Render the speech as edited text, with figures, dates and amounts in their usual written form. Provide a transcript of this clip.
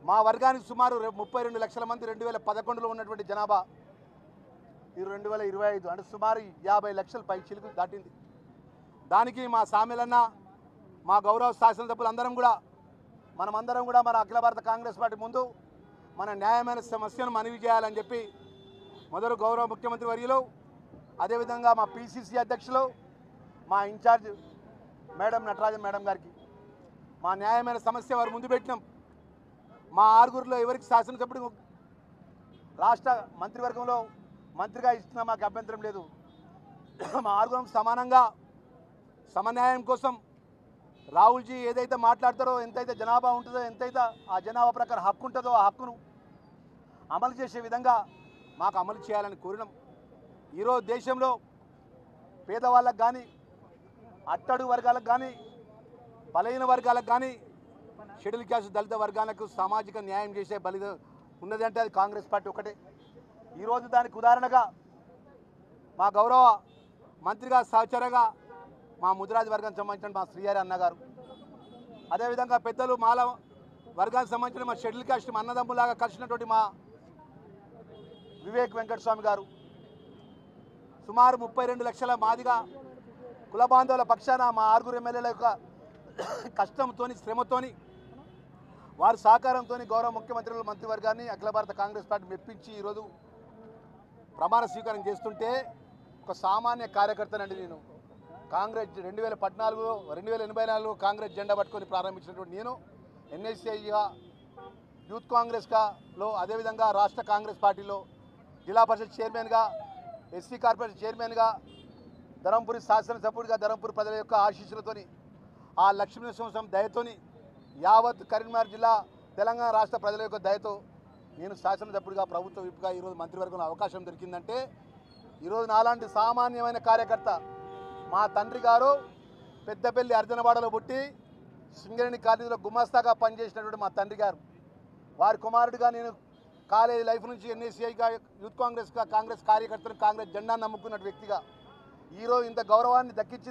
మా వర్గానికి సుమారు 32 లక్షల మంది 2011లో ఉన్నటువంటి జనాభా ఈ 2025 అంటే సుమారు 50 లక్షల పై చిలుకు దాటింది. దానికి మా సామెలన్న మా గౌరవ శాసనసభ్యులు అందరం కూడా మనమందరం కూడా మన అఖిల భారత కాంగ్రెస్ పార్టీ ముందు మన న్యాయమైన సమస్యను మనవి చేయాలని చెప్పి మొదలు గౌరవ ముఖ్యమంత్రి వర్యులు, అదేవిధంగా మా పిసిసి అధ్యక్షులు, మా ఇన్ఛార్జ్ మేడం నటరాజన్ మేడం గారికి మా న్యాయమైన సమస్య వారు ముందు పెట్టినాం. మా ఆరుగురిలో ఎవరికి శాసనసభ్యుడు రాష్ట్ర మంత్రివర్గంలో మంత్రిగా ఇస్తున్నా మాకు అభ్యంతరం లేదు. మా ఆరుగురం సమానంగా సమన్యాయం కోసం రాహుల్జీ ఏదైతే మాట్లాడతారో, ఎంతైతే జనాభా ఉంటుందో, ఎంతైతే ఆ జనాభా ప్రకారం హక్కు ఉంటుందో ఆ హక్కును అమలు చేసే విధంగా మాకు అమలు చేయాలని కోరినాం. ఈరోజు దేశంలో పేదవాళ్ళకు కానీ, అట్టడుగు వర్గాలకు కానీ, బలహీన వర్గాలకు కానీ, షెడ్యూల్ క్యాస్ట్ దళిత వర్గాలకు సామాజిక న్యాయం చేసే ఉన్నది అంటే అది కాంగ్రెస్ పార్టీ ఒకటే. ఈరోజు దానికి ఉదాహరణగా మా గౌరవ మంత్రిగా సహచరగా మా ముదిరాజ్ వర్గానికి సంబంధించిన మా శ్రీహరి అన్నగారు, అదేవిధంగా పెద్దలు మాల వర్గానికి సంబంధించిన మా షెడ్యూల్ క్యాస్ట్ అన్నదమ్ములాగా కలిసినటువంటి మా వివేక్ వెంకటస్వామి గారు, సుమారు 32 లక్షల మాదిగా కుల బాంధవుల పక్షాన మా ఆరుగురు ఎమ్మెల్యేల యొక్క కష్టంతో శ్రమతోని వారి సహకారంతో గౌరవ ముఖ్యమంత్రులు మంత్రివర్గాన్ని అఖిల భారత కాంగ్రెస్ పార్టీ మెప్పించి ఈరోజు ప్రమాణ స్వీకారం చేస్తుంటే ఒక సామాన్య కార్యకర్తనండి నేను. కాంగ్రెస్ 2084లో కాంగ్రెస్ జెండా పట్టుకొని ప్రారంభించినటువంటి నేను ఎన్ఎస్ఐగా యూత్ కాంగ్రెస్లో, అదేవిధంగా రాష్ట్ర కాంగ్రెస్ పార్టీలో జిల్లా పరిషత్ చైర్మన్గా, ఎస్సీ కార్పొరేషన్ చైర్మన్గా, ధర్మపురి శాసనసభ్యుడిగా ధర్మపురి ప్రజల యొక్క ఆశీస్సులతోని ఆ లక్ష్మీనరసింహ దయతోని యావత్ కరీంనగర్ జిల్లా తెలంగాణ రాష్ట్ర ప్రజల యొక్క దయతో నేను శాసనసభ్యుడిగా ప్రభుత్వ విప్గా ఈరోజు మంత్రివర్గంలో అవకాశం దొరికిందంటే ఈరోజు నాలాంటి సామాన్యమైన కార్యకర్త, మా తండ్రి గారు పెద్దపల్లి అర్జనవాడలో పుట్టి సింగరేణి కాలేజీలో గుమస్తాగా పనిచేసినటువంటి మా తండ్రి గారు, వారి కుమారుడిగా నేను కాలేజీ లైఫ్ నుంచి ఎన్ఎస్సీఐగా, యూత్ కాంగ్రెస్గా కాంగ్రెస్ కార్యకర్తను కాంగ్రెస్ జెండా నమ్ముకున్న వ్యక్తిగా ఈరోజు ఇంత గౌరవాన్ని దక్కించింది